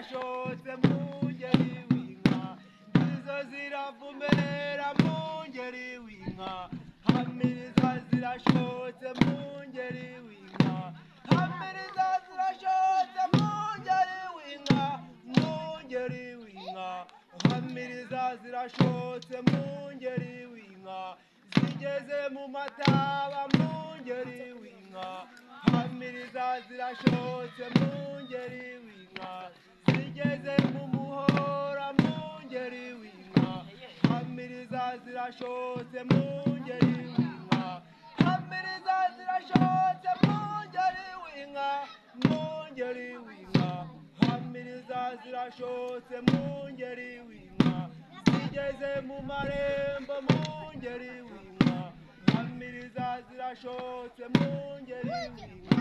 zirashotse mu ngeri w'inka izo ziravumera mu ngeri w'inka hamiriza zirashotse mu ngeri w'inka hamiriza zirashotse mu ngeri w'inka mu ngeri w'inka hamiriza zirashotse mu ngeri w'inka zigeze mu mataba mu ngeri w'inka hamiriza zirashotse mu ngeri w'inka zigeze mu muhora mu ngeri w'inka hamiriza zirashotse mu ngeri w'inka hamiriza zirashotse mu ngeri w'inka mu ngeri w'inka hamiriza zirashotse mu ngeri w'inka zigeze mu marembo mu ngeri w'inka hamiriza zirashotse mu ngeri w'inka